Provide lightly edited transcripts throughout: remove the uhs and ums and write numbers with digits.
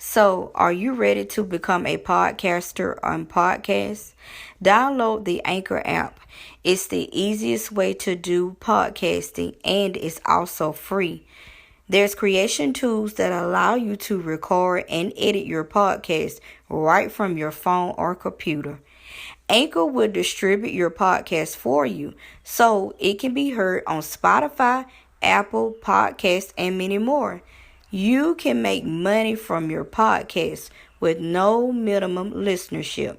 So, are you ready to become a podcaster on podcast? Download the Anchor app. It's the easiest way to do podcasting and it's also free. There's creation tools that allow you to record and edit your podcast right from your phone or computer. Anchor will distribute your podcast for you so it can be heard on Spotify, Apple Podcasts, and many more. You can make money from your podcast with no minimum listenership.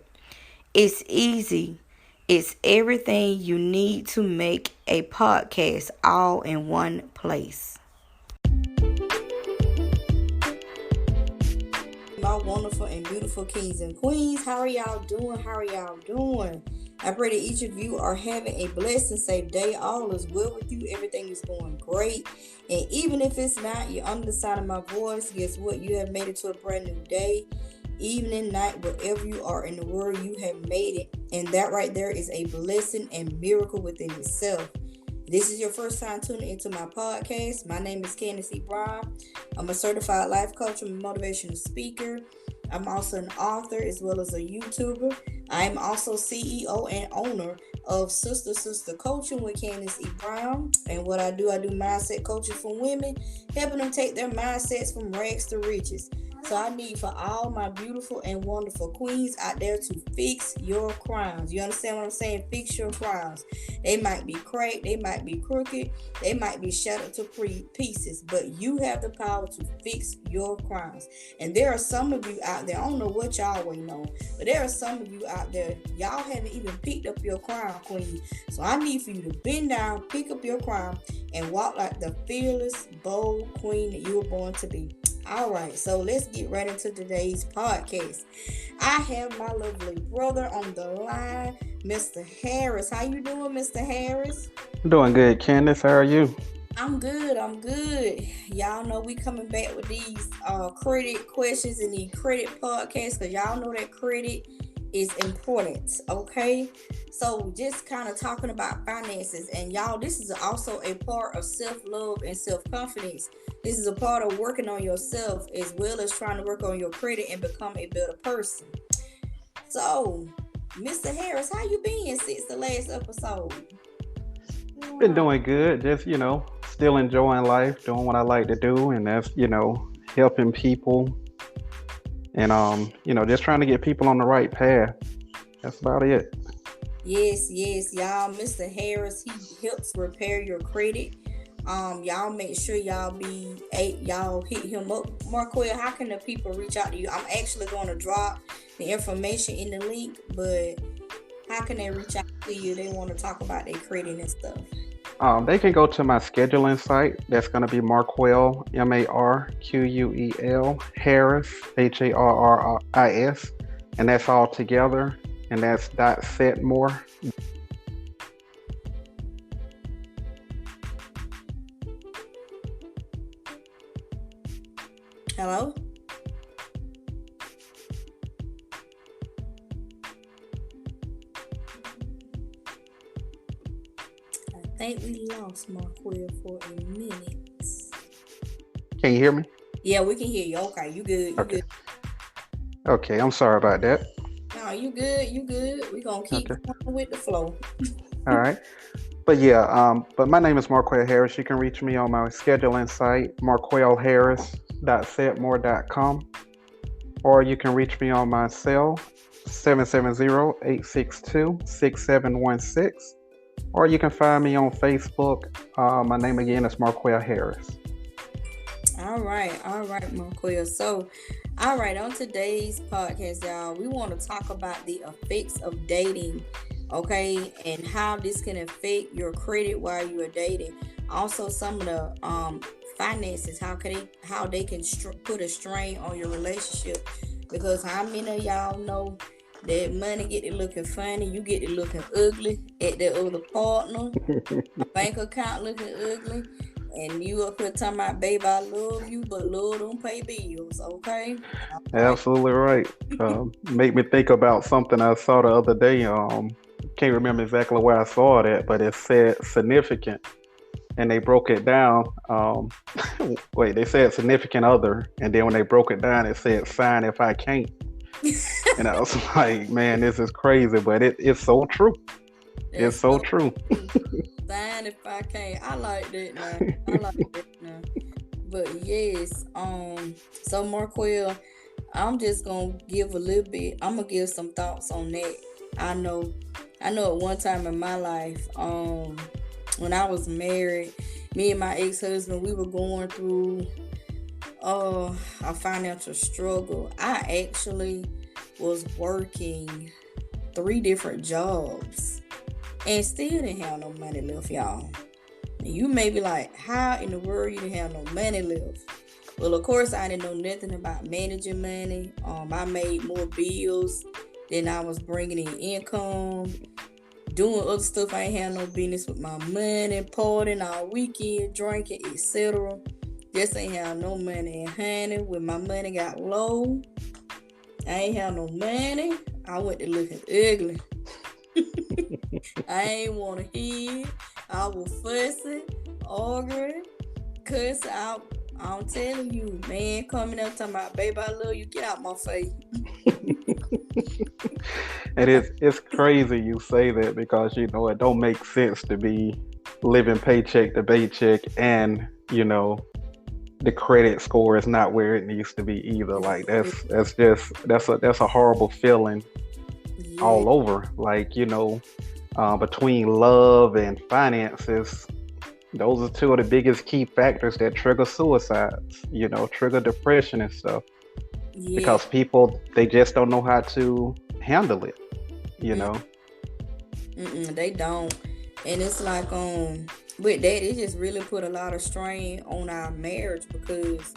It's easy. It's everything you need to make a podcast all in one place. My wonderful and beautiful kings and queens, how are y'all doing? I pray that each of you are having a blessed and safe day. All is well with you. Everything is going great. And even if it's not, you're under the sound of my voice. Guess what? You have made it to a brand new day. Evening, night, wherever you are in the world, you have made it. And that right there is a blessing and miracle within itself. This is your first time tuning into my podcast. My name is Candace E. Brown. I'm a certified life coach and motivational speaker. I'm also an author as well as a YouTuber. I am also CEO and owner of Sister Coaching with Candace E. Brown. And what I do mindset coaching for women, helping them take their mindsets from rags to riches. So I need for all my beautiful and wonderful queens out there to fix your crowns. You understand what I'm saying? Fix your crowns. They might be cracked, they might be crooked, they might be shattered to pieces, but you have the power to fix your crowns. And there are some of you out there, I don't know what y'all waiting on, but there are some of you out there, y'all haven't even picked up your crown, queen. So I need for you to bend down, pick up your crown, and walk like the fearless, bold queen that you were born to be. All right, so let's get right into today's podcast. I have my lovely brother on the line, Mr. Harris. How you doing, Mr. Harris? I'm doing good, Candace. How are you? I'm good. Y'all know we coming back with these credit questions and the credit podcasts because y'all know that credit is important, okay? So just kind of talking about finances, and y'all, this is also a part of self-love and self-confidence. This is a part of working on yourself as well as trying to work on your credit and become a better person. So, Mr. Harris, how you been since the last episode? Been doing good. Just, still enjoying life, doing what I like to do, and that's, helping people and, just trying to get people on the right path. That's about it. Yes, y'all. Mr. Harris, he helps repair your credit. Y'all make sure y'all hit him up. Marquel, how can the people reach out to you? I'm actually going to drop the information in the link, but how can they reach out to you? They want to talk about their credit and stuff. They can go to my scheduling site. That's going to be Marquel, Marquel, Harris, Harris, and that's all together. And that's .setmore. Hello? I think we lost Marquel for a minute. Can you hear me? Yeah, we can hear you. Okay, you good. Okay. Okay, I'm sorry about that. No, you good. We're going to keep going with the flow. All right. But yeah, but my name is Marquel Harris. You can reach me on my scheduling site, marquelharris.setmore.com, or you can reach me on my cell, 770-862-6716, or you can find me on Facebook. My name again is Marquel Harris. All right, Marquel. So, all right, on today's podcast, y'all, we want to talk about the effects of dating. Okay, and how this can affect your credit while you are dating. Also, some of the finances, how they can put a strain on your relationship. Because how many of y'all know that money get to looking funny, you get to looking ugly at the other partner, a bank account looking ugly, and you up here talking about, babe, I love you, but Lord don't pay bills, okay? Absolutely right. Make me think about something I saw the other day. Can't remember exactly where I saw it at, but it said significant. and they broke it down. Wait, they said significant other, and then when they broke it down, it said sign if I can't. And I was like, man, this is crazy, but it's so true. It's That's so so true. true. Sign if I can't. I like that now. I like that now. But yes, so Marquel, I'm just gonna give a little bit. I'm gonna give some thoughts on that. I know, I know. At one time in my life, when I was married, me and my ex-husband, we were going through a financial struggle. I actually was working 3 different jobs and still didn't have no money left, y'all. And you may be like, how in the world you didn't have no money left? Well, of course, I didn't know nothing about managing money. I made more bills than I was bringing in income. Doing other stuff I ain't had no business with my money, partying all weekend, drinking, etc. Just ain't have no money. And honey, when my money got low, I ain't have no money. I went to looking ugly. I ain't want to hear. I was fussing, arguing, cussing out. I'm telling you, man, coming up talking about, baby, I love you. Get out my face. And it's crazy you say that because it don't make sense to be living paycheck to paycheck, and the credit score is not where it needs to be either. Like that's a horrible feeling Yeah, all over. Like between love and finances, those are two of the biggest key factors that trigger suicides. Trigger depression and stuff yeah. because people they just don't know how to handle it. You Mm, know. they don't. And it's like, with that, it just really put a lot of strain on our marriage because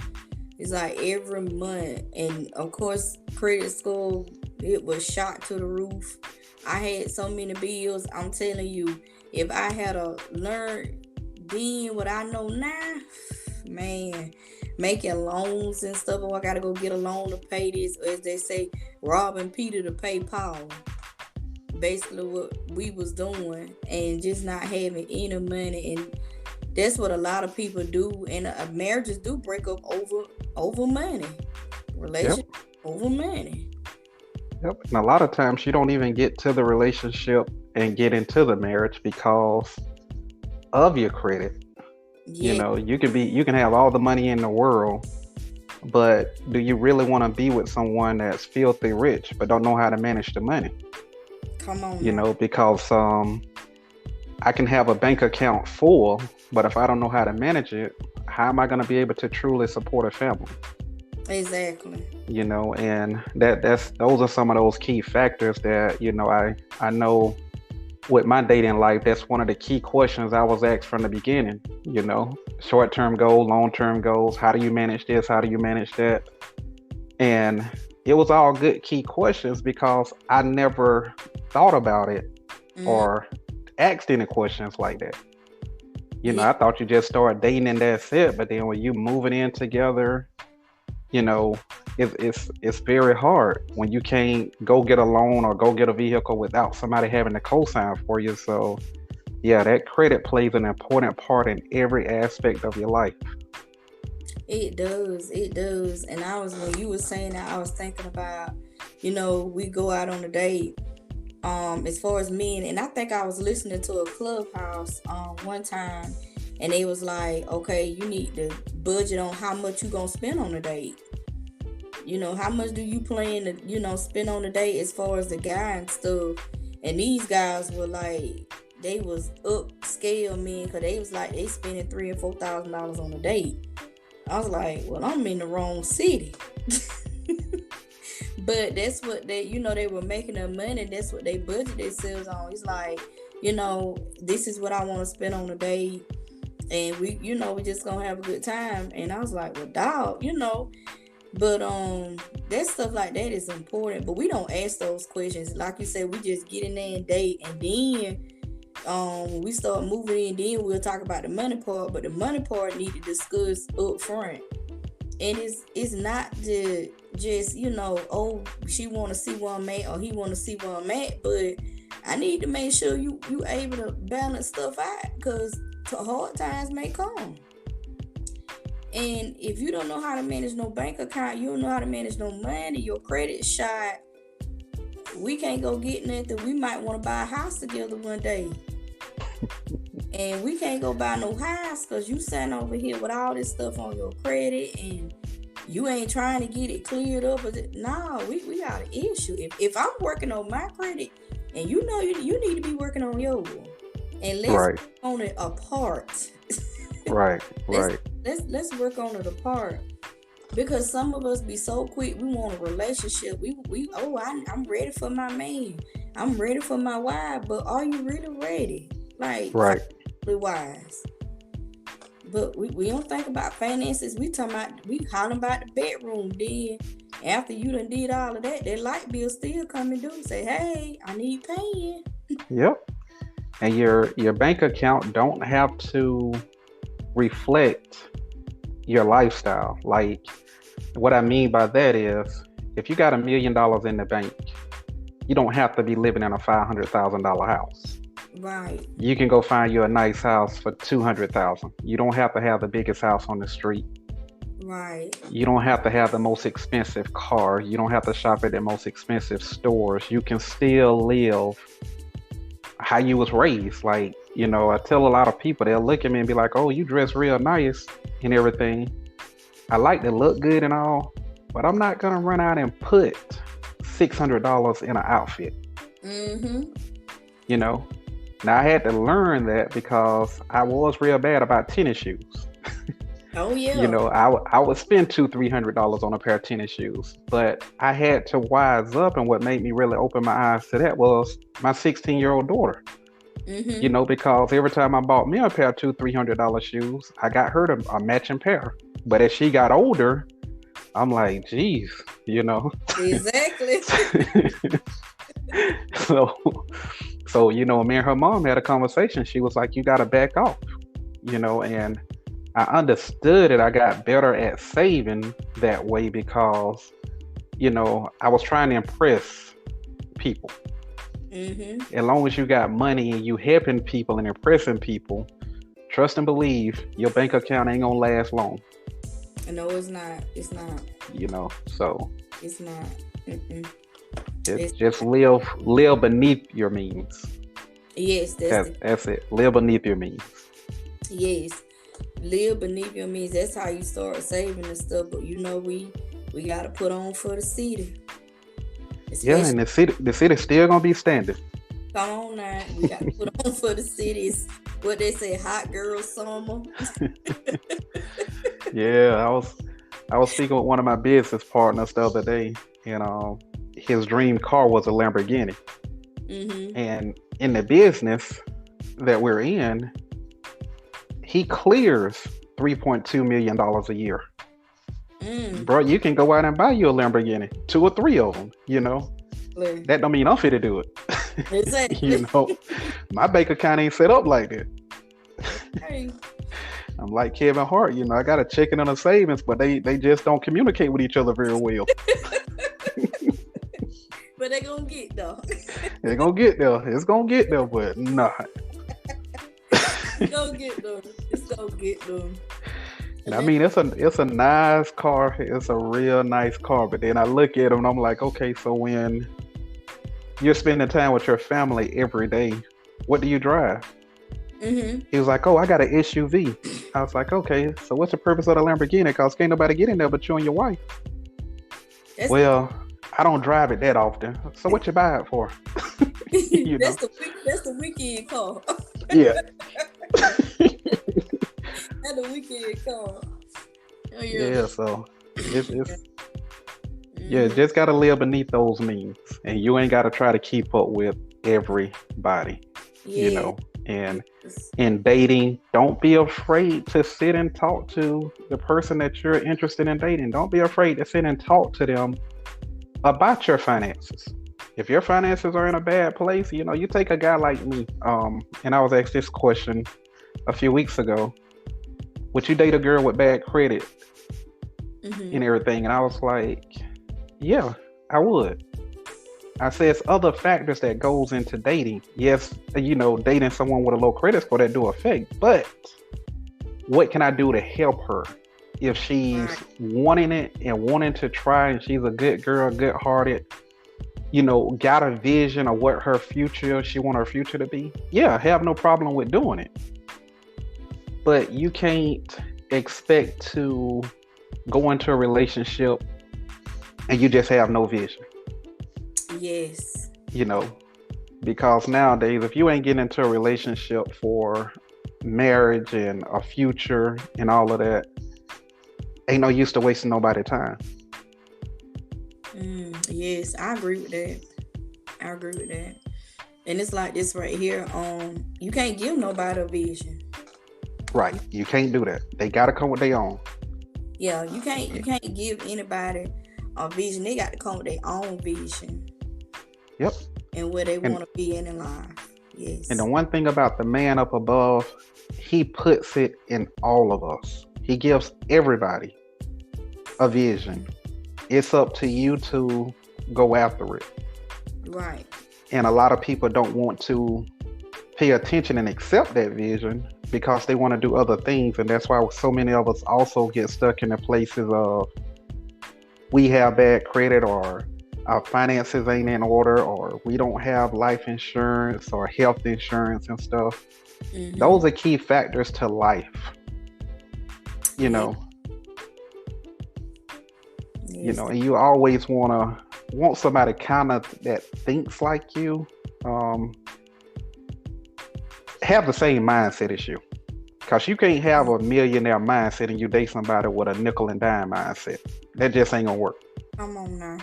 it's like every month, and of course, credit score, it was shot to the roof. I had so many bills. I'm telling you, if I had learned then what I know now, man, making loans and stuff. Oh, I gotta go get a loan to pay this, or as they say, robbing Peter to pay Paul. Basically, what we was doing, and just not having any money, and that's what a lot of people do, and marriages do break up over money, Yep. relationship over money. Yep. And a lot of times you don't even get to the relationship and get into the marriage because of your credit. Yeah, You can have all the money in the world, but do you really want to be with someone that's filthy rich but don't know how to manage the money? come on now. Because I can have a bank account full, but if I don't know how to manage it, how am I going to be able to truly support a family? Exactly. And that's those are some of those key factors that I know with my dating life. That's one of the key questions I was asked from the beginning. Short-term goals, long-term goals. How do you manage this? How do you manage that? And it was all good key questions because I never thought about it Mm, or asked any questions like that. yeah, I thought you just start dating and that's it. But then when you moving in together, you know, it's very hard when you can't go get a loan or go get a vehicle without somebody having to co-sign for you. So yeah, that credit plays an important part in every aspect of your life. it does. It does. And when you were saying that, I was thinking about, we go out on a date. As far as men, and I think I was listening to a clubhouse one time, and they was like, okay, you need to budget on how much you gonna spend on a date. How much do you plan to spend on a date as far as the guy and stuff. And these guys were like, they was upscale men, because they was like, they spending $3,000 and $4,000 on a date. I was like, well, I'm in the wrong city. But that's what they were making their money. That's what they budget themselves on. It's like, this is what I want to spend on a date, and we just gonna have a good time. And I was like, well, dog, but that stuff like that is important. But we don't ask those questions. Like you said, we just get in there and date, and then when we start moving in, then we'll talk about the money part. But the money part need to discuss up front. And it's not just oh, she want to see where I'm at, or he want to see where I'm at, but I need to make sure you able to balance stuff out, because hard times may come. And if you don't know how to manage no bank account, you don't know how to manage no money, your credit shot, we can't go get nothing. We might want to buy a house together one day. And we can't go buy no house because you sitting over here with all this stuff on your credit and you ain't trying to get it cleared up. No, we got an issue. If I'm working on my credit and you know you need to be working on yours. And let's work on it apart. Right. Let's work on it apart. Because some of us be so quick, we want a relationship. I'm ready for my man. I'm ready for my wife. But are you really ready? Like, right. Wise. But we don't think about finances. We hollering about the bedroom. Then after you done did all of that light bill still coming due. Say, hey, I need paying. Yep. And your bank account don't have to reflect your lifestyle. Like, what I mean by that is, if you got $1 million in the bank, you don't have to be living in a $500,000 house. Right. You can go find you a nice house for $200,000. You don't have to have the biggest house on the street. Right. You don't have to have the most expensive car. You don't have to shop at the most expensive stores. You can still live how you was raised. Like, I tell a lot of people, they'll look at me and be like, oh, you dress real nice and everything. I like to look good and all, but I'm not going to run out and put $600 in an outfit. Mm-hmm. Now I had to learn that because I was real bad about tennis shoes. Oh yeah. I would spend $200-$300 on a pair of tennis shoes, but I had to wise up, and what made me really open my eyes to that was my 16-year-old daughter. Mm-hmm. Because every time I bought me a pair of $200-$300 shoes, I got her a matching pair. But as she got older, I'm like, geez, Exactly. So, me and her mom had a conversation. She was like, you got to back off, and I understood it. I got better at saving that way because, I was trying to impress people. Mm-hmm. As long as you got money and you helping people and impressing people, trust and believe your bank account ain't gonna last long. No, it's not. It's not. So it's not. Mm-mm. Just live beneath your means. Yes, that's it. Live beneath your means. Yes, live beneath your means. That's how you start saving and stuff. But we gotta put on for the city. Yeah, and the city's still gonna be standing. Come on now, we gotta put on for the cities. What they say, hot girl summer. Yeah, I was speaking with one of my business partners the other day, and his dream car was a Lamborghini. Mm-hmm. And in the business that we're in, he clears $3.2 million a year. Bro, you can go out and buy you a Lamborghini, 2 or 3 of them, That don't mean I'm fit to do it. Exactly. My bank account ain't set up like that. Hey. I'm like Kevin Hart, I got a checking and a savings, but they just don't communicate with each other very well. But they're gonna get there. They're gonna get there. It's gonna get there, but not. It's gonna get there. It's gonna get there. And I mean, it's a nice car. It's a real nice car. But then I look at them and I'm like, okay, so when you're spending time with your family every day, what do you drive? Mm-hmm. He was like, oh, I got an SUV. I was like, okay, so what's the purpose of the Lamborghini? Because can't nobody get in there but you and your wife. Well, I don't drive it that often. So what you buy it for? That's the weekend car. Yeah. That's the weekend car. Oh, yeah, so it's yeah, just gotta live beneath those means. And you ain't gotta try to keep up with everybody. Yeah. And in dating, don't be afraid to sit and talk to the person that you're interested in dating. Don't be afraid to sit and talk to them about your finances. If your finances are in a bad place, you take a guy like me. And I was asked this question a few weeks ago. Would you date a girl with bad credit and everything? And I was like, yeah, I would. I say it's other factors that goes into dating. Yes, dating someone with a low credit score that do affect, but what can I do to help her if she's Right. wanting it and wanting to try and she's a good girl, good hearted, got a vision of what her future, she want her future to be? Yeah, I have no problem with doing it. But you can't expect to go into a relationship and you just have no vision. Yes. Because nowadays, if you ain't getting into a relationship for marriage and a future and all of that, ain't no use to wasting nobody's time. Yes, I agree with that. And it's like this right here. You can't give nobody a vision. Right. You can't do that. They gotta come with their own. Yeah, you can't give anybody a vision. They got to come with their own vision. Yep. And where they want to be in life. Yes. And the one thing about the man up above, he puts it in all of us. He gives everybody a vision. It's up to you to go after it. Right. And a lot of people don't want to pay attention and accept that vision because they want to do other things. And that's why so many of us also get stuck in the places of we have bad credit, or our finances ain't in order, or we don't have life insurance or health insurance and stuff. Mm-hmm. Those are key factors to life. Yes. And you always want somebody kind of that thinks like you, have the same mindset as you. Because you can't have a millionaire mindset and you date somebody with a nickel and dime mindset. That just ain't gonna work. Come on now.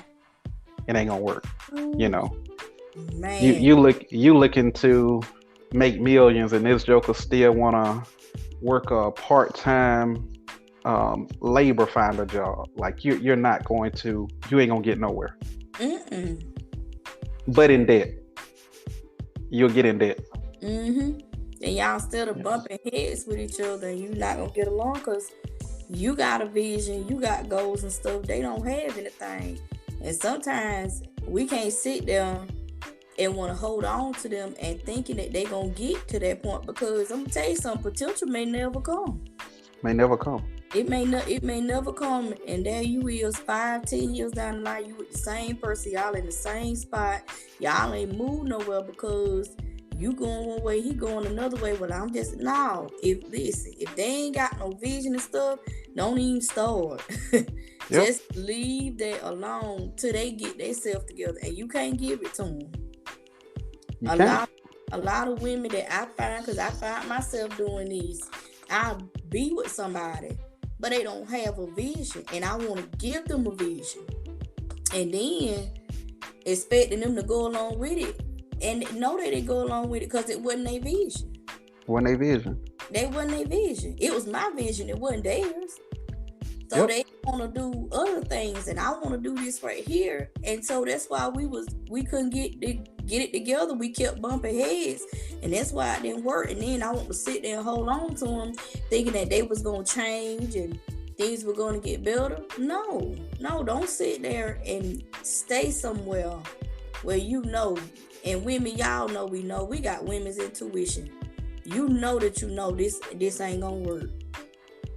It ain't gonna work. Man. You looking to make millions, and this joker still wanna work a part-time labor finder job. Like you ain't gonna get nowhere. Mm-mm. But in debt, you'll get in debt. Mm-hmm. And y'all still bumping heads with each other, and you not gonna get along because you got a vision, you got goals and stuff. They don't have anything, and sometimes we can't sit there and want to hold on to them and thinking that they gonna get to that point, because I'm gonna tell you something, potential may never come. It may never come, and there you is 5-10 years down the line, you with the same person, y'all in the same spot, y'all ain't moved nowhere because you going one way, he going another way. Well, I'm just if they ain't got no vision and stuff, don't even start. Just leave that alone till they get themselves together, and you can't give it to them. A lot of women that I find, because I find myself doing this, I'll be with somebody, but they don't have a vision, and I want to give them a vision, and then expecting them to go along with it, and know that they go along with it because it wasn't their vision. They wasn't their vision. It was my vision. It wasn't theirs. So they want to do other things, and I want to do this right here, and so that's why we couldn't get it together. We kept bumping heads, and that's why it didn't work. And then I want to sit there and hold on to them, thinking that they was gonna change and things were gonna get better. No, don't sit there and stay somewhere where and women, y'all know we got women's intuition. You know that this ain't gonna work.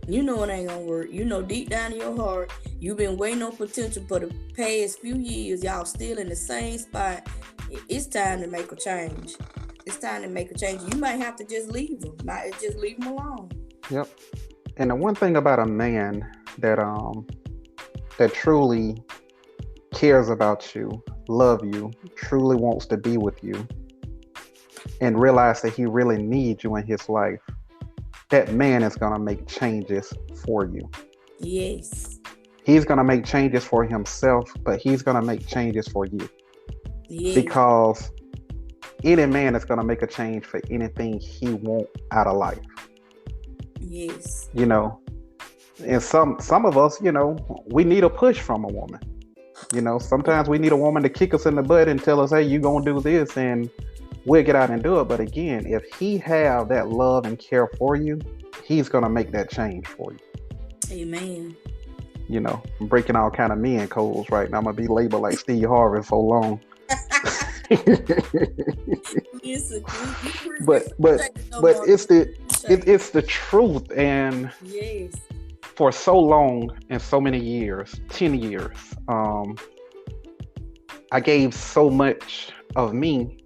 You know it ain't gonna work. You know deep down in your heart, you've been waiting on potential for the past few years. Y'all still in the same spot. It's time to make a change. You might have to just leave them. Just leave them alone. Yep. And the one thing about a man that truly cares about you, love you, truly wants to be with you, and realize that he really needs you in his life, that man is going to make changes for you. Yes. He's going to make changes for himself, but he's going to make changes for you. Yes. Because any man is going to make a change for anything he wants out of life. Yes. And some of us, we need a push from a woman. Sometimes we need a woman to kick us in the butt and tell us, hey, you going to do this, and we'll get out and do it. But again, if he have that love and care for you, he's going to make that change for you. Amen. I'm breaking all kind of men codes right now. I'm going to be labeled like Steve Harvey for long. Listen, but but no but more. it's the truth. And Yes. for so long and so many years, 10 years, I gave so much of me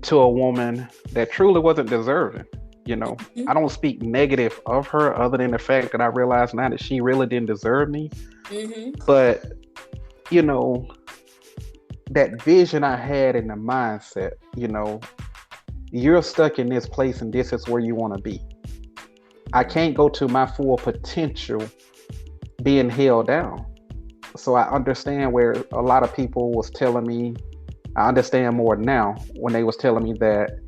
to a woman that truly wasn't deserving. You know, I don't speak negative of her other than the fact that I realize now that she really didn't deserve me. Mm-hmm. But, you know, that vision I had in the mindset, you're stuck in this place and this is where you want to be. I can't go to my full potential being held down. So I understand where a lot of people was telling me, I understand more now when they was telling me that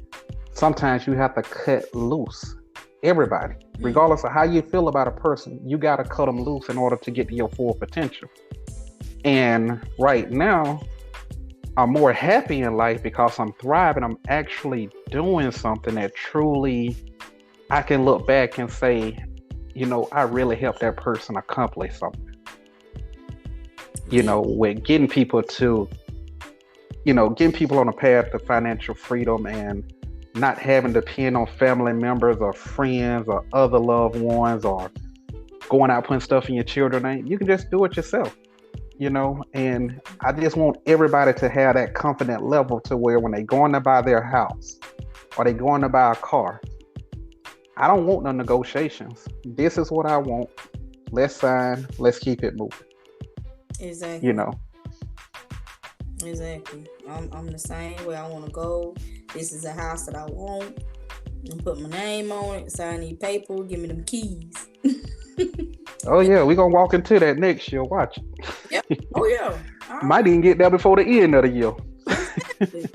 sometimes you have to cut loose everybody. Regardless of how you feel about a person, you got to cut them loose in order to get to your full potential. And right now, I'm more happy in life because I'm thriving. I'm actually doing something that truly I can look back and say, I really helped that person accomplish something. With getting people to, getting people on a path to financial freedom and not having to depend on family members or friends or other loved ones or going out putting stuff in your children's name. You can just do it yourself, and I just want everybody to have that confident level to where when they going to buy their house or they going to buy a car, I don't want no negotiations. This is what I want. Let's sign. Let's keep it moving. Exactly. Exactly. I'm the same way. I want to go. This is a house that I want. And put my name on it. Sign these paper. Give me them keys. Oh yeah, we're gonna walk into that next year. Watch it. Yep. Oh yeah. Might even get there before the end of the year. Exactly.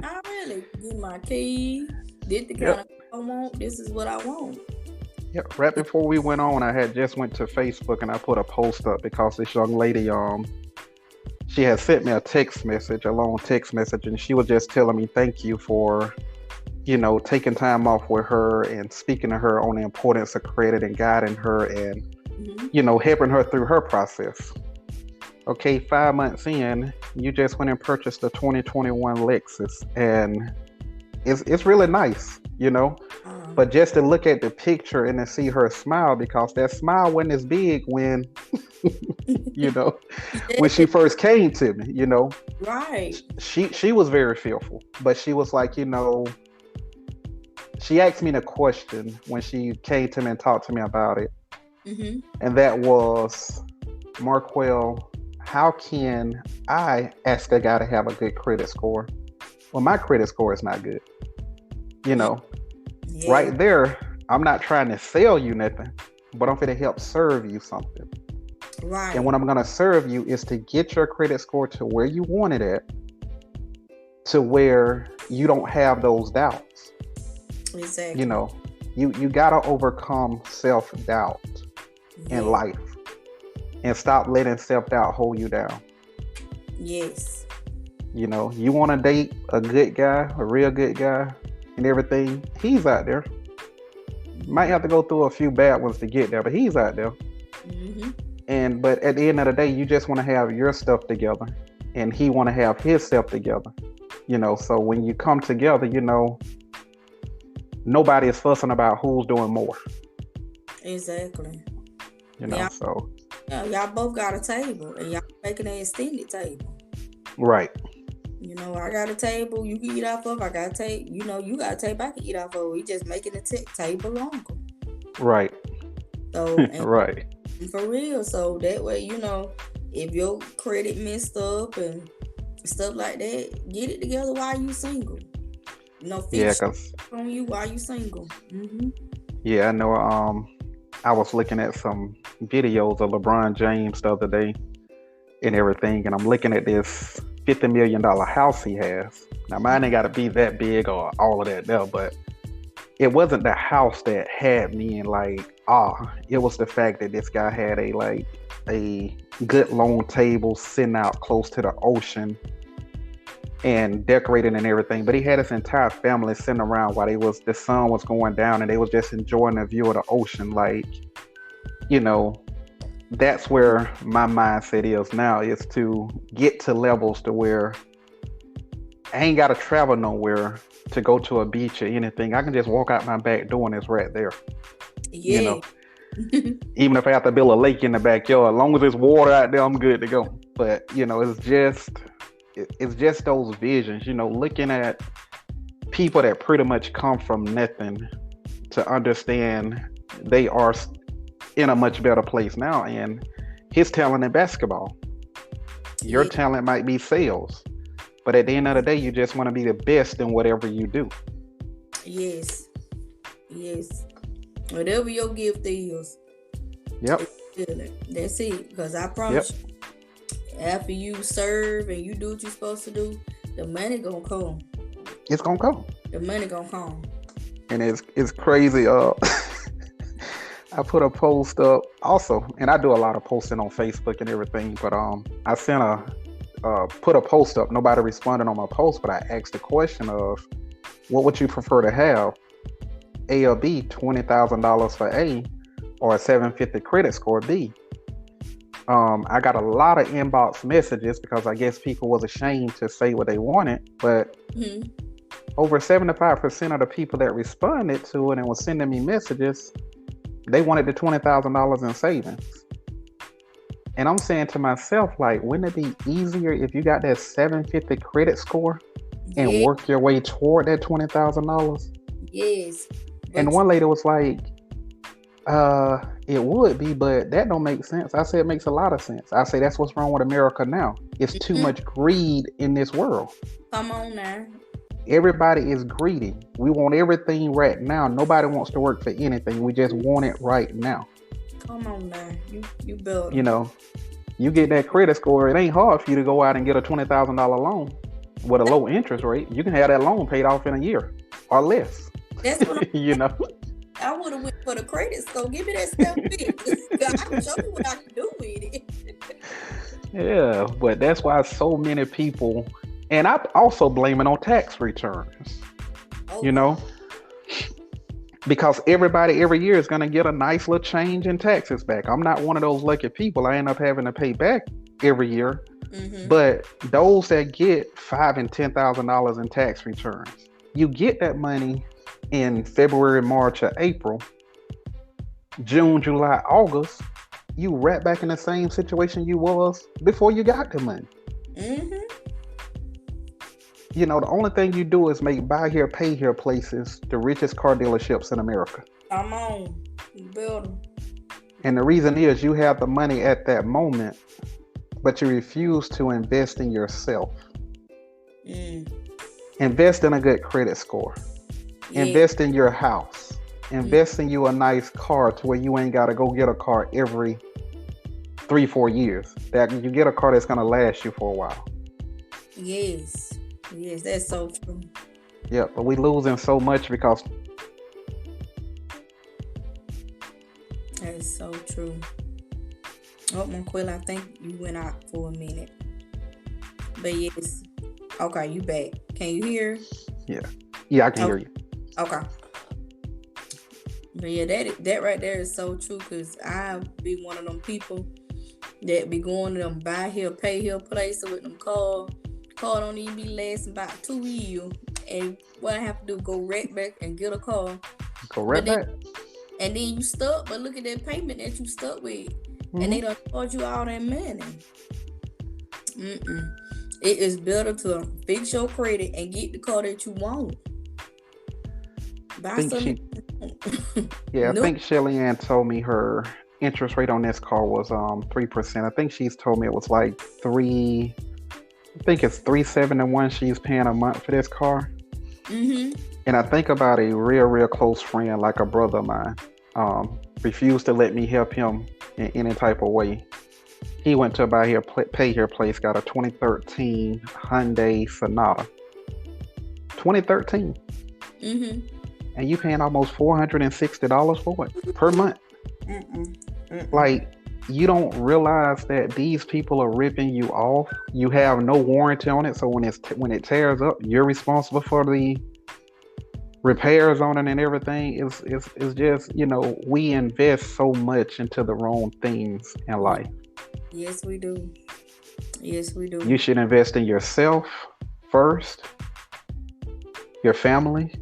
I really get my key. Did the kind of I want. This is what I want. Yeah, right before we went on, I had just went to Facebook and I put a post up because this young lady, she had sent me a long text message, and she was just telling me thank you for, taking time off with her and speaking to her on the importance of credit and guiding her and, helping her through her process. Okay, 5 months in, you just went and purchased a 2021 Lexus, and it's really nice, But just to look at the picture and to see her smile, because that smile wasn't as big when, when she first came to me, Right. She was very fearful, but she was like, she asked me the question when she came to me and talked to me about it. Mm-hmm. And that was, Marquel, how can I ask a guy to have a good credit score? Well, my credit score is not good. Yeah. Right there, I'm not trying to sell you nothing, but I'm going to help serve you something. Right. And what I'm going to serve you is to get your credit score to where you want it at, to where you don't have those doubts. Exactly. You got to overcome self-doubt in life and stop letting self-doubt hold you down. Yes. You want to date a good guy, a real good guy, and everything. He's out there. Might have to go through a few bad ones to get there, but he's out there. Mm-hmm. But at the end of the day, you just want to have your stuff together, and he want to have his stuff together. So when you come together, nobody is fussing about who's doing more. Exactly. So. Yeah, y'all both got a table, and y'all making an extended table. Right. I got a table you can eat off of. I got a table. You got a table I can eat off of. We just making the table longer. Right. So right. For real. So that way, if your credit messed up and stuff like that, get it together while you single. Fix on you while you single. Mm-hmm. Yeah, I know. I was looking at some videos of LeBron James the other day and everything, and I'm looking at this $50 million house he has. Now, mine ain't got to be that big or all of that there, but it wasn't the house that had me in it was the fact that this guy had a good long table sitting out close to the ocean and decorated and everything. But he had his entire family sitting around while the sun was going down, and they was just enjoying the view of the ocean. That's where my mindset is now, is to get to levels to where I ain't got to travel nowhere to go to a beach or anything. I can just walk out my back door and it's right there. You Yeah. know, even if I have to build a lake in the backyard, as long as there's water out there, I'm good to go. But it's just those visions. Looking at people that pretty much come from nothing to understand they are in a much better place now. And his talent in basketball, your Yeah. talent might be sales, but at the end of the day, you just want to be the best in whatever you do. Yes. Yes. Whatever your gift is, Yep. that's it. Because I Yep. promise you, after you serve and you do what you're supposed to do, the money gonna come. It's gonna come. The money gonna come. And it's crazy. I put a post up also, and I do a lot of posting on Facebook and everything. But I put a post up. Nobody responded on my post, but I asked the question of, what would you prefer to have? A or B, $20,000 for A, or a 750 credit score B? I got a lot of inbox messages because I guess people was ashamed to say what they wanted, but over 75% of the people that responded to it and was sending me messages, they wanted the $20,000 in savings. And I'm saying to myself, like, wouldn't it be easier if you got that 750 credit score and work your way toward that $20,000? Yes. And one lady was like, it would be, but that don't make sense. I said, it makes a lot of sense. I say, that's what's wrong with America now. It's too much greed in this world. Come on now. Everybody is greedy. We want everything right now. Nobody wants to work for anything. We just want it right now. Come on now. You build. You get that credit score. It ain't hard for you to go out and get a $20,000 loan with a low interest rate. You can have that loan paid off in a year or less. That's what I would have went for the credit score. Give me that stuff. I can show you what I can do with it. Yeah, but that's why so many people, and I also blame it on tax returns. Because everybody every year is going to get a nice little change in taxes back. I'm not one of those lucky people. I end up having to pay back every year. But those that get $5,000 and $10,000 in tax returns, you get that money in February, March, or April. June, July, August, you right back in the same situation you was before you got the money. The only thing you do is make buy here, pay here places the richest car dealerships in America. Come on, you build them. And the reason is you have the money at that moment, but you refuse to invest in yourself. Invest in a good credit score. Invest in your house. Invest in you a nice car to where you ain't got to go get a car every 3-4 years. That you get a car that's going to last you for a while. Yes, that's so true. Yeah, but we losing so much because... That is so true. Oh, Marquel, I think you went out for a minute. But yes. Okay, you back. Can you hear? Yeah, I can hear you. Okay. But yeah, that right there is so true, because I be one of them people that be going to them buy here, pay here places with them car don't even be lasting about 2 years. And what I have to do, go right back and get a car. Go right back. And then you stuck, but look at that payment that you stuck with. And they don't charge you all that money. It is better to fix your credit and get the car that you want. I think Shelly Ann told me her interest rate on this car was 3%. I think she's told me it was like it's $371 she's paying a month for this car. And I think about a real close friend, like a brother of mine, refused to let me help him in any type of way. He went to a buy here, pay here place, got a 2013 Hyundai Sonata. 2013. And you paying almost $460 for it per month. Like, you don't realize that these people are ripping you off. You have no warranty on it, so when it tears up, you're responsible for the repairs on it and everything. It's just, we invest so much into the wrong things in life. Yes, we do. You should invest in yourself first, your family.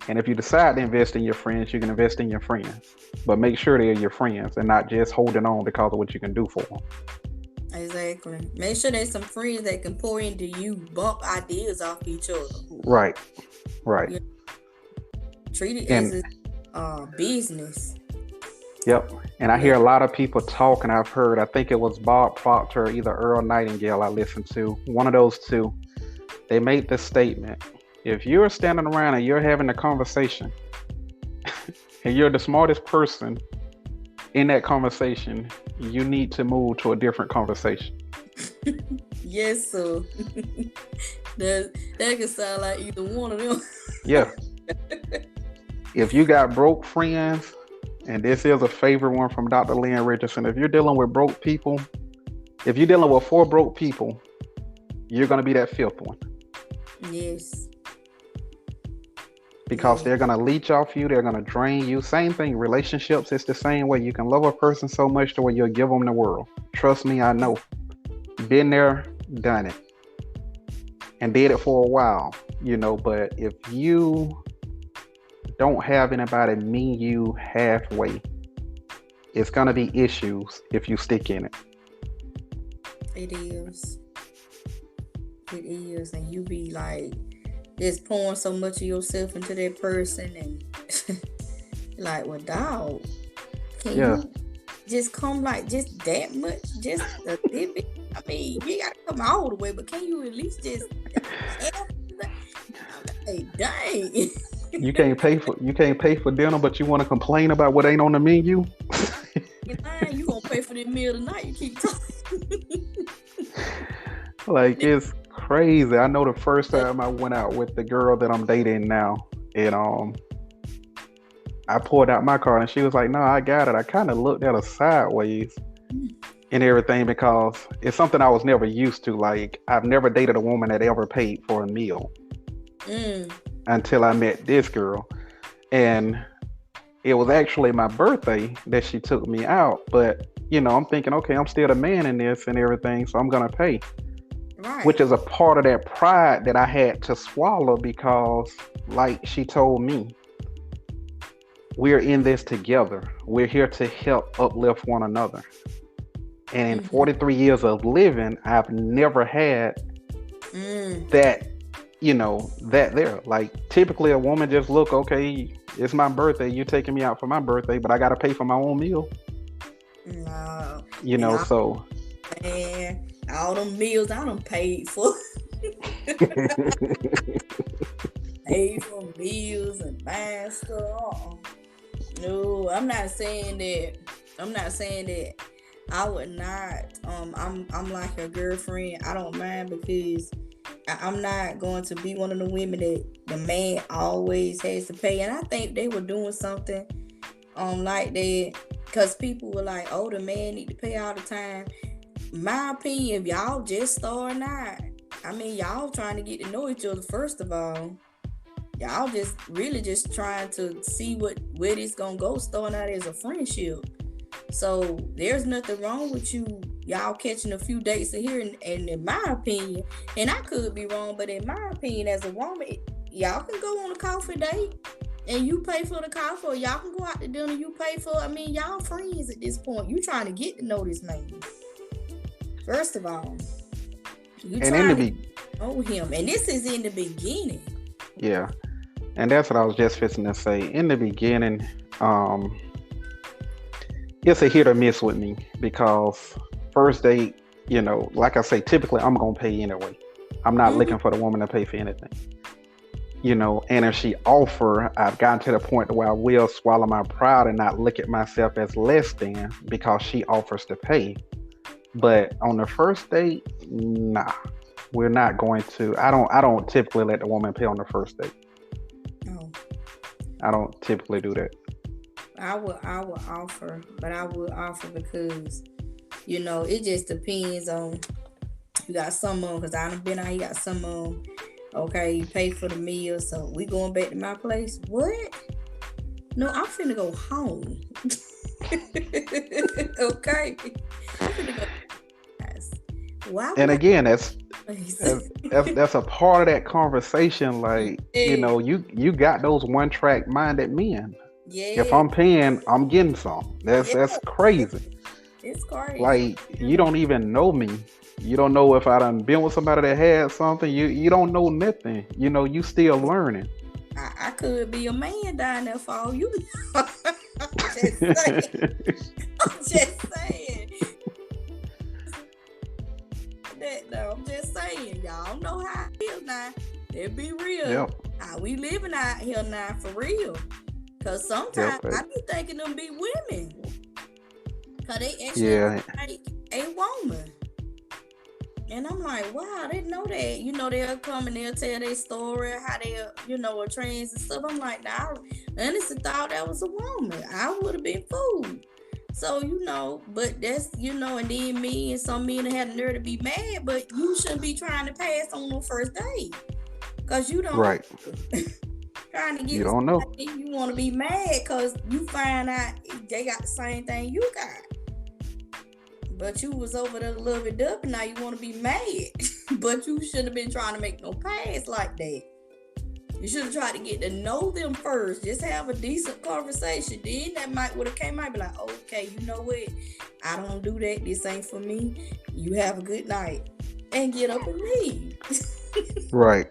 And if you decide to invest in your friends, you can invest in your friends. But make sure they're your friends and not just holding on because of what you can do for them. Exactly. Make sure there's some friends that can pour into you, bump ideas off each other. Right. You treat it And as a business. yep. And I hear a lot of people talking. I think it was Bob Proctor or either Earl Nightingale I listened to. One of those two. They made this statement. If you're standing around and you're having a conversation and you're the smartest person in that conversation, you need to move to a different conversation. Yes, sir. that can sound like either one of them. Yeah. If you got broke friends, and this is a favorite one from Dr. Lynn Richardson, if you're dealing with broke people, if you're dealing with 4 broke people, you're going to be that 5th one. Yes. Because they're going to leech off you. They're going to drain you. Same thing. Relationships, it's the same way. You can love a person so much to where you'll give them the world. Trust me, I know. Been there, done it. And did it for a while, but if you don't have anybody meet you halfway, it's going to be issues if you stick in it. It is. It is. And you be like, just pouring so much of yourself into that person and like, well, dog, can you just come like just that much, just a little bit? I mean, you gotta come all the way, but can you at least just hey, dang. You can't pay for dinner, but you want to complain about what ain't on the menu? You gonna pay for the meal tonight, you keep talking. Like, it's crazy. I know the first time I went out with the girl that I'm dating now, and I pulled out my card and she was like, no, I got it. I kind of looked at her sideways and everything because it's something I was never used to. Like, I've never dated a woman that ever paid for a meal until I met this girl. And it was actually my birthday that she took me out. But, I'm thinking, okay, I'm still the man in this and everything, so I'm going to pay. Right. Which is a part of that pride that I had to swallow because, like she told me, we're in this together. We're here to help uplift one another. And in 43 years of living, I've never had that, that there. Like, typically a woman just look, okay, it's my birthday. You're taking me out for my birthday, but I got to pay for my own meal. No. So. Man, all them meals I done paid for. Paid for meals and buying stuff. No, I'm not saying that I would not. I'm like a girlfriend. I don't mind because I'm not going to be one of the women that the man always has to pay. And I think they were doing something like that because people were like, oh, the man need to pay all the time. My opinion, if y'all just starting out, I mean, y'all trying to get to know each other first of all. Y'all just really just trying to see where this gonna go, starting out as a friendship. So there's nothing wrong with y'all catching a few dates here, and in my opinion, and I could be wrong, but in my opinion, as a woman, y'all can go on a coffee date and you pay for the coffee, or y'all can go out to dinner, you pay for. I mean, y'all friends at this point. You trying to get to know this man. First of all, you trying to know him, and this is in the beginning. Yeah. And that's what I was just fixing to say. In the beginning, it's a hit or miss with me because first date, like I say, typically I'm going to pay anyway. I'm not looking for the woman to pay for anything. And if she offer, I've gotten to the point where I will swallow my pride and not look at myself as less than because she offers to pay. But on the first date, nah, we're not going to. I don't typically let the woman pay on the first date. No. I don't typically do that. I will offer, but I will offer because, it just depends on, you got some of them, because I done been out, you got some of them, okay, you pay for the meal, so we going back to my place. What? No, I'm finna go home. Okay. I'm finna go. Why? And again, that's that's a part of that conversation. Like, Yeah. you got those one track minded men. If Yeah. I'm paying, I'm getting some. That's Yeah. that's crazy. It's crazy. Like, you don't even know me. You don't know if I done been with somebody that had something. You don't know nothing. You still learning. I could be a man down there for all you know. I'm just saying. I'm just saying. That though, I'm just saying. Y'all know how I feel now. It be real. Yep. How we living out here now for real. Cause sometimes Yep. I be thinking them be women. Cause they actually Yeah. like a woman. And I'm like, wow, I didn't know that. They'll come and they'll tell their story, how they, are trans and stuff. I'm like, nah, I honestly thought that was a woman. I would have been fooled. So, but that's, and then me and some men had the nerve to be mad, but you shouldn't be trying to pass on the first date. Because you don't. Right. Trying to get You don't know. You want to be mad because you find out they got the same thing you got. But you was over there loving up and now you want to be mad. But you shouldn't have been trying to make no pass like that. You should have tried to get to know them first. Just have a decent conversation. Then that would have came out and be like, okay, you know what? I don't do that. This ain't for me. You have a good night. And get up and leave. Right.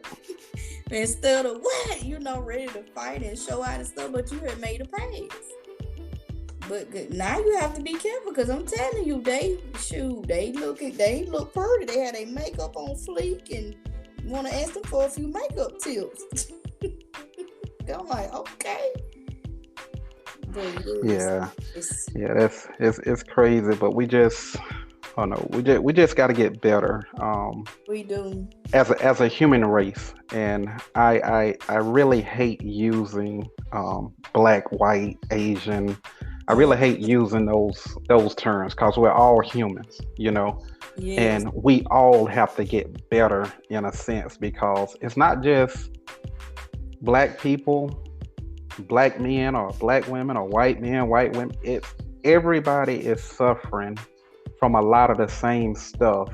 Instead of what? Ready to fight and show out and stuff, but you had made a pass. But now you have to be careful because I'm telling you, they look pretty. They had their makeup on fleek and want to ask them for a few makeup tips. I'm like, okay. But yeah, it's crazy, but we just, oh no, we just got to get better. We do as a human race, and I really hate using black, white, Asian. I really hate using those terms because we're all humans, Yes. and we all have to get better in a sense because it's not just black people, black men or black women or white men, white women. It's everybody is suffering from a lot of the same stuff.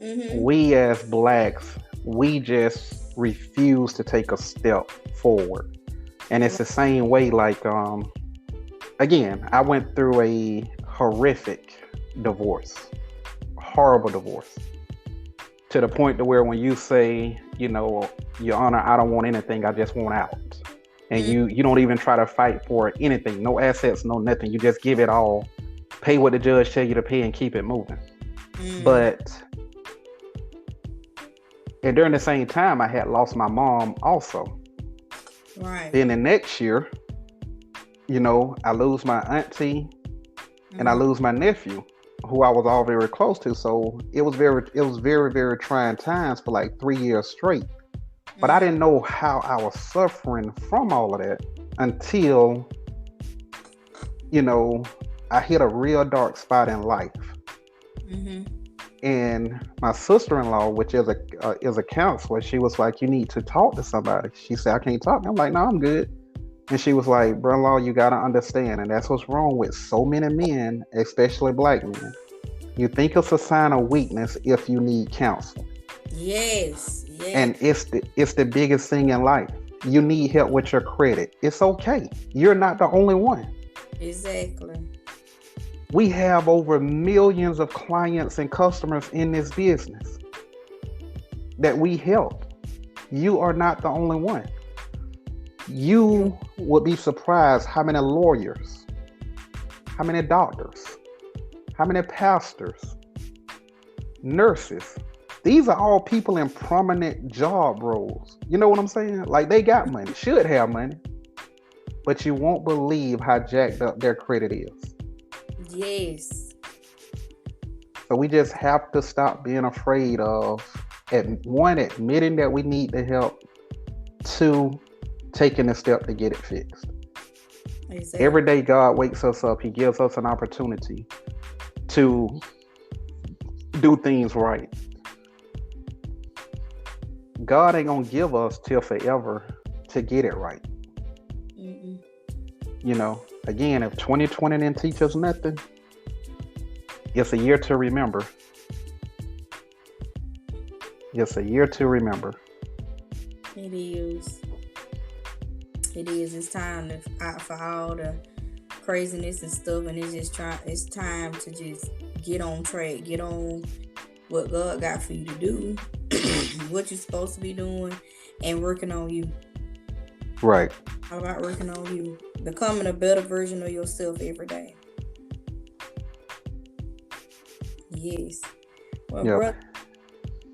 Mm-hmm. We as blacks, we just refuse to take a step forward. And it's the same way, like, again, I went through a horrific divorce, horrible divorce, to the point to where when you say, Your Honor, I don't want anything, I just want out. And you don't even try to fight for anything, no assets, no nothing. You just give it all, pay what the judge tell you to pay and keep it moving. And during the same time, I had lost my mom also. Right. Then the next year, I lose my auntie and I lose my nephew, who I was all very close to. So it was very, very trying times for like 3 years straight. But I didn't know how I was suffering from all of that until, I hit a real dark spot in life. Mm-hmm. And my sister-in-law, which is a counselor, she was like, you need to talk to somebody. She said, I can't talk. I'm like, no, I'm good. And she was like, brother-in-law, you got to understand. And that's what's wrong with so many men, especially black men. You think it's a sign of weakness if you need counsel. Yes. And it's the biggest thing in life. You need help with your credit. It's okay. You're not the only one. Exactly. We have over millions of clients and customers in this business that we help. You are not the only one. You would be surprised how many lawyers, how many doctors, how many pastors, nurses. These are all people in prominent job roles. You know what I'm saying? Like, they got money, should have money, but you won't believe how jacked up their credit is. Yes. So we just have to stop being afraid of, admitting that we need the help, 2, taking a step to get it fixed. Exactly. Every day God wakes us up, he gives us an opportunity to do things right. God ain't gonna give us till forever to get it right. Mm-mm. Again, if 2020 didn't teach us nothing, it's a year to remember. It's a year to remember. It is. It is. It's time for all the craziness and stuff, and it's time to just get on track, get on what God got for you to do, what you're supposed to be doing, and working on you. Right. How about working on you, becoming a better version of yourself every day? Yes. Well, brother,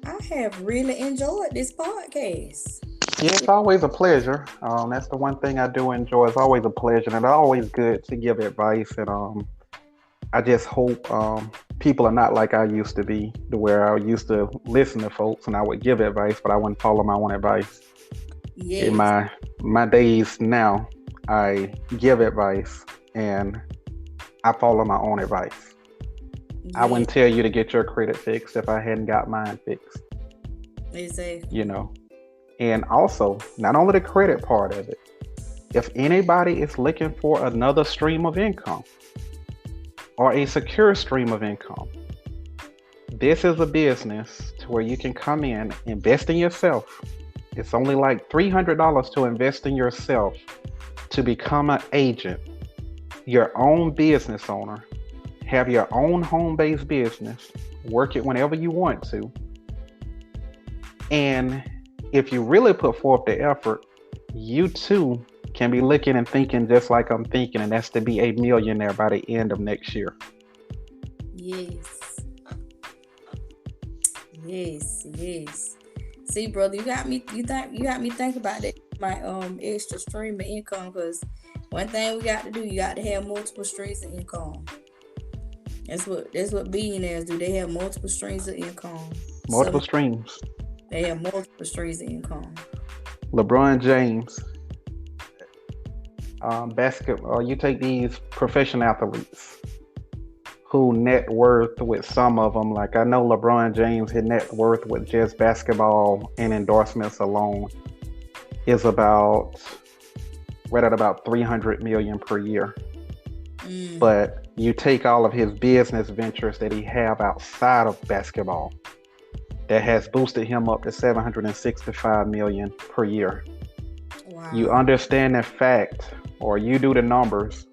I have really enjoyed this podcast. Yeah, it's always a pleasure. That's the one thing I do enjoy. It's always a pleasure, and it's always good to give advice. And I just hope people are not like I used to be, to where I used to listen to folks and I would give advice, but I wouldn't follow my own advice. Yes. In my days now, I give advice and I follow my own advice. Yes. I wouldn't tell you to get your credit fixed if I hadn't got mine fixed. Exactly. You know. And also, not only the credit part of it, if anybody is looking for another stream of income or a secure stream of income, this is a business to where you can come in, invest in yourself. It's only like $300 to invest in yourself to become an agent, your own business owner, have your own home-based business, work it whenever you want to. And if you really put forth the effort, you too can be looking and thinking just like I'm thinking, and that's to be a millionaire by the end of next year. Yes. Yes, yes. See, brother, you got me think about that, my extra stream of income, because one thing we got to do, you got to have multiple streams of income. That's what billionaires do. They have multiple streams of income. Multiple streams. They have multiple streams of income. LeBron James, basketball. You take these professional athletes who net worth with some of them. Like I know LeBron James, his net worth with just basketball and endorsements alone is right at about $300 million per year. But you take all of his business ventures that he have outside of basketball, that has boosted him up to $765 million per year. Wow. You understand the fact, or you do the numbers,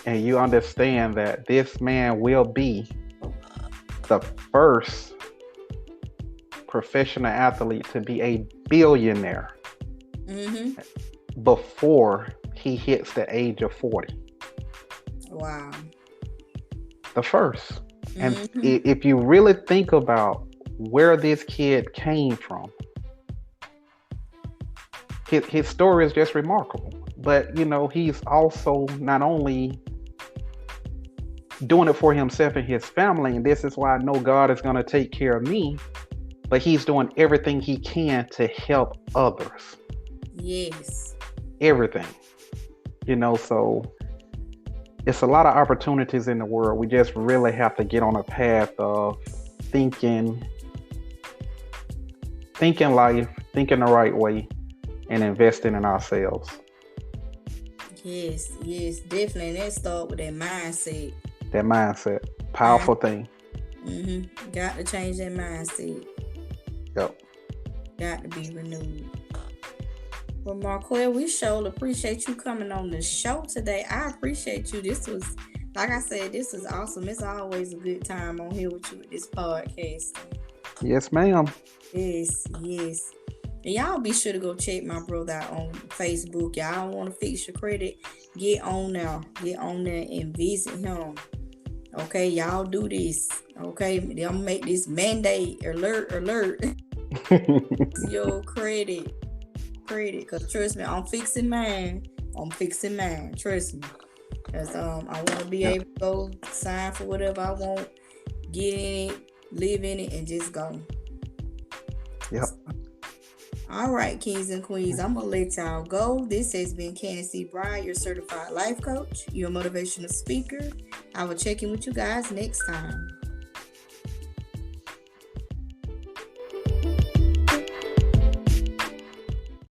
and you understand that this man will be the first professional athlete to be a billionaire before he hits the age of 40. Wow. The first. And if you really think about where this kid came from, his story is just remarkable. But he's also not only doing it for himself and his family, and this is why I know God is going to take care of me, but he's doing everything he can to help others. Yes. Everything. So it's a lot of opportunities in the world. We just really have to get on a path of thinking life, thinking the right way, and investing in ourselves. Yes, definitely. And that start with that mindset. That mindset, powerful thing. Got to change that mindset. Yep. Got to be renewed. Well, Marquel, we sure appreciate you coming on the show today. I appreciate you. This was, like I said, this is awesome. It's always a good time on here with you with this podcast. Yes, ma'am. Yes. And y'all be sure to go check my brother out on Facebook. Y'all want to fix your credit? Get on there and visit him. Okay, y'all do this. Okay, they'll make this mandate alert. Your credit. Because trust me, I'm fixing mine. Trust me. Because I want to be able to go sign for whatever I want, get in it, live in it, and just go. Yep. All right, kings and queens, I'm going to let y'all go. This has been Candace C. Bryan, your certified life coach, your motivational speaker. I will check in with you guys next time.